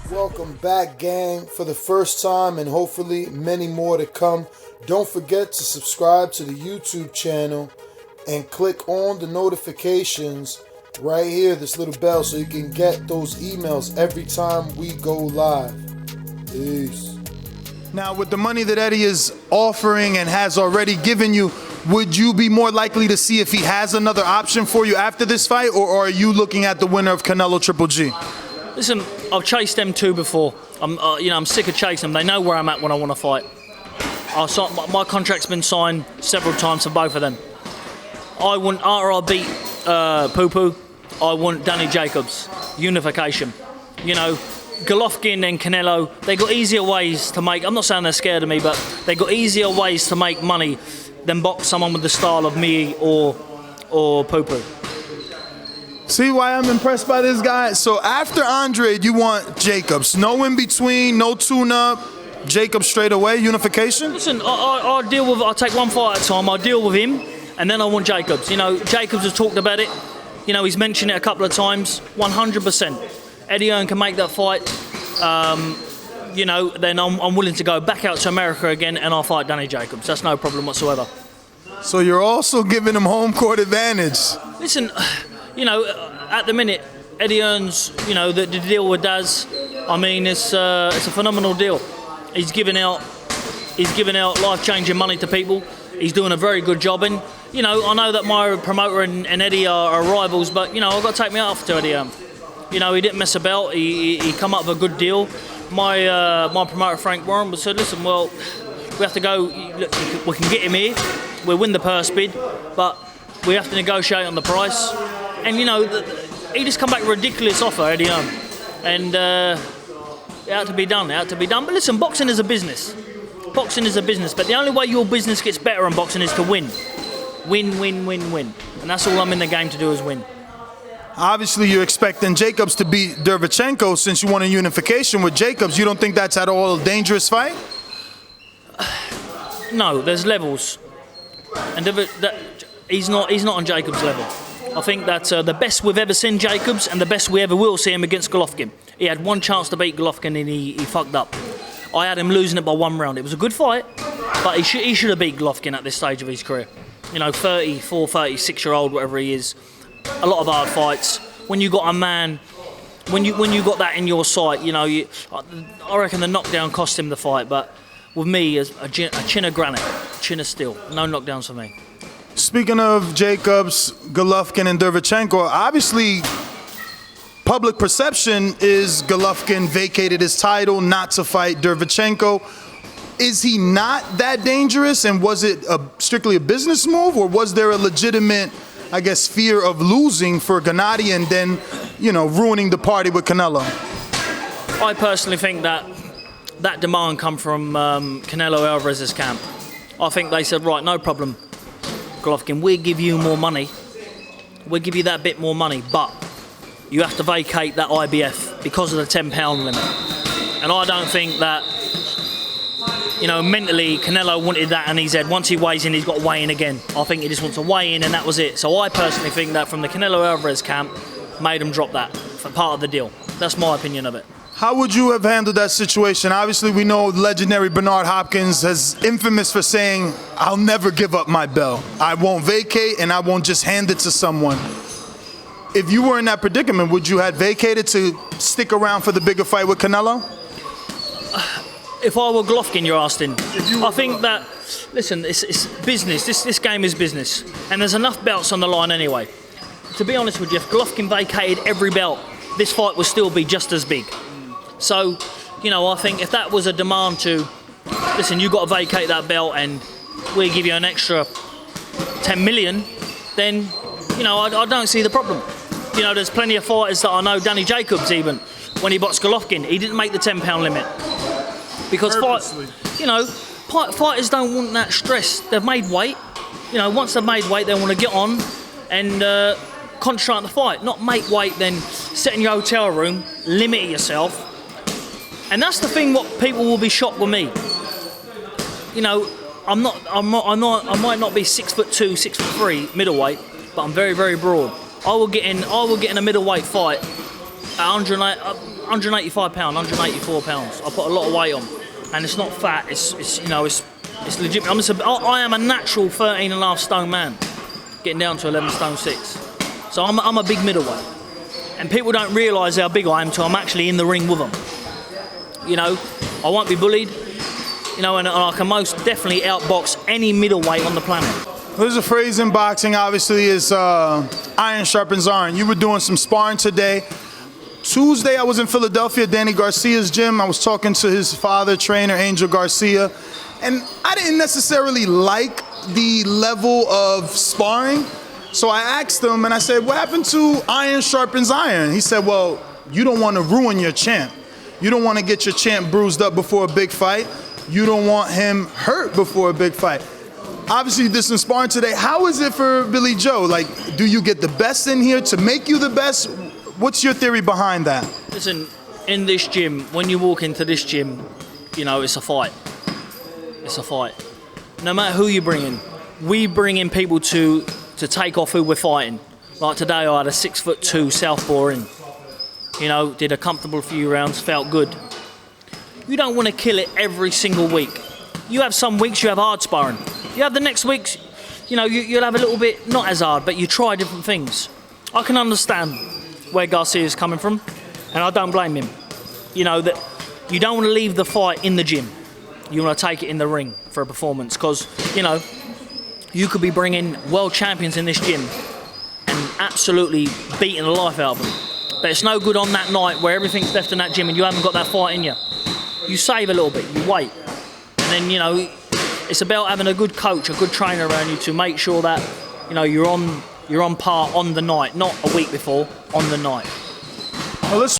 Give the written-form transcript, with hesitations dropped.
Welcome back, gang, for the first time and hopefully many more to come. Don't forget to subscribe to the YouTube channel and click on the notifications right here, this little bell, so you can get those emails every time we go live. Peace. Now, with the money that Eddie is offering and has already given you, would you be more likely to see if he has another option for you after this fight, or are you looking at the winner of Canelo Triple G? Listen, I've chased them two before. I'm sick of chasing them. They know where I'm at when I want to fight. My contract's been signed several times for both of them. I want, after I beat Poo-Poo, I want Danny Jacobs. Unification. You know, Golovkin and Canelo, they got easier ways to make, I'm not saying they're scared of me, but they got easier ways to make money than box someone with the style of me or Poo-Poo. See why I'm impressed by this guy? So after Andre, you want Jacobs. No in between, no tune-up. Jacobs straight away, unification? Listen, I'll take one fight at a time. I deal with him, and then I want Jacobs. You know, Jacobs has talked about it. You know, he's mentioned it a couple of times. 100%. Eddie Hearn can make that fight. You know, then I'm willing to go back out to America again, and I'll fight Danny Jacobs. That's no problem whatsoever. So you're also giving him home court advantage. Listen, you know, at the minute, Eddie Hearn's, you know, the deal with Daz, I mean, it's a phenomenal deal. He's giving out life-changing money to people. He's doing a very good job. And, you know, I know that my promoter and Eddie are rivals, but, you know, I've got to take me off to Eddie Hearn. You know, he didn't mess about. He come up with a good deal. My promoter, Frank Warren, said, listen, well, we have to go. Look, we can get him here. We'll win the purse bid, but we have to negotiate on the price. And, you know, he just come back with a ridiculous offer, Eddie Hearn. And it had to be done. But listen, boxing is a business. Boxing is a business. But the only way your business gets better in boxing is to win. Win, win, win, win. And that's all I'm in the game to do, is win. Obviously, you're expecting Jacobs to beat Derevchenko since you want a unification with Jacobs. You don't think that's at all a dangerous fight? No, there's levels. And he's not on Jacobs' level. I think that the best we've ever seen Jacobs and the best we ever will see him against Golovkin. He had one chance to beat Golovkin and he fucked up. I had him losing it by 1 round. It was a good fight, but he should have beat Golovkin at this stage of his career. You know, 34, 36-year-old, whatever he is. A lot of hard fights. When you got a man, when you got that in your sight, you know, I reckon the knockdown cost him the fight. But with me, as a chin of granite, chin of steel. No knockdowns for me. Speaking of Jacobs, Golovkin, and Derevchenko, obviously public perception is Golovkin vacated his title not to fight Derevchenko. Is he not that dangerous, and was it strictly a business move, or was there a legitimate, I guess, fear of losing for Gennady and then, you know, ruining the party with Canelo? I personally think that demand come from Canelo Alvarez's camp. I think they said, right, no problem, Golovkin, we'll give you more money. We'll give you that bit more money, but you have to vacate that IBF because of the £10 limit. And I don't think that, you know, mentally Canelo wanted that, and he said once he weighs in, he's got to weigh in again. I think he just wants to weigh in, and that was it. So I personally think that from the Canelo Alvarez camp, made him drop that for part of the deal. That's my opinion of it. How would you have handled that situation? Obviously, we know legendary Bernard Hopkins is infamous for saying, I'll never give up my belt. I won't vacate, and I won't just hand it to someone. If you were in that predicament, would you have vacated to stick around for the bigger fight with Canelo? If I were Golovkin, you're asking. I think that, listen, it's business. This game is business. And there's enough belts on the line anyway. To be honest with you, if Golovkin vacated every belt, this fight would still be just as big. So, you know, I think if that was a demand to, listen, you've got to vacate that belt and we'll give you an extra 10 million, then, you know, I don't see the problem. You know, there's plenty of fighters that I know, Danny Jacobs even, when he boxed Golovkin, he didn't make the £10 limit. Because, fighters don't want that stress. They've made weight. You know, once they've made weight, they want to get on and concentrate on the fight. Not make weight, then sit in your hotel room, limit yourself. And that's the thing. What people will be shocked with me. You know, I might not be 6'2", 6'3", middleweight, but I'm very, very broad. I will get in a middleweight fight 185 pounds, 184 pounds. I put a lot of weight on, and it's not fat. It's you know it's legit. I am a natural 13.5 stone man, getting down to 11 stone 6. So I'm a big middleweight, and people don't realise how big I am till I'm actually in the ring with them. You know, I won't be bullied. You know, and I can most definitely outbox any middleweight on the planet. There's a phrase in boxing, obviously, is iron sharpens iron. You were doing some sparring today. Tuesday, I was in Philadelphia, Danny Garcia's gym. I was talking to his father, trainer, Angel Garcia. And I didn't necessarily like the level of sparring. So I asked him, and I said, what happened to iron sharpens iron? He said, well, you don't want to ruin your champ. You don't want to get your champ bruised up before a big fight. You don't want him hurt before a big fight. Obviously, you did some sparring today. How is it for Billy Joe? Like, do you get the best in here to make you the best? What's your theory behind that? Listen, in this gym, when you walk into this gym, you know, it's a fight. It's a fight. No matter who you bring in, we bring in people to take off who we're fighting. Like today, I had a 6'2" southpaw in. You know, did a comfortable few rounds, felt good. You don't want to kill it every single week. You have some weeks you have hard sparring. You have the next weeks, you know, you'll have a little bit, not as hard, but you try different things. I can understand where Garcia's coming from, and I don't blame him. You know, that you don't want to leave the fight in the gym. You want to take it in the ring for a performance, because, you know, you could be bringing world champions in this gym and absolutely beating the life out of them. But it's no good on that night where everything's left in that gym and you haven't got that fight in you. You save a little bit, you wait. And then, you know, it's about having a good coach, a good trainer around you to make sure that, you know, you're on par on the night, not a week before, on the night. Well, let's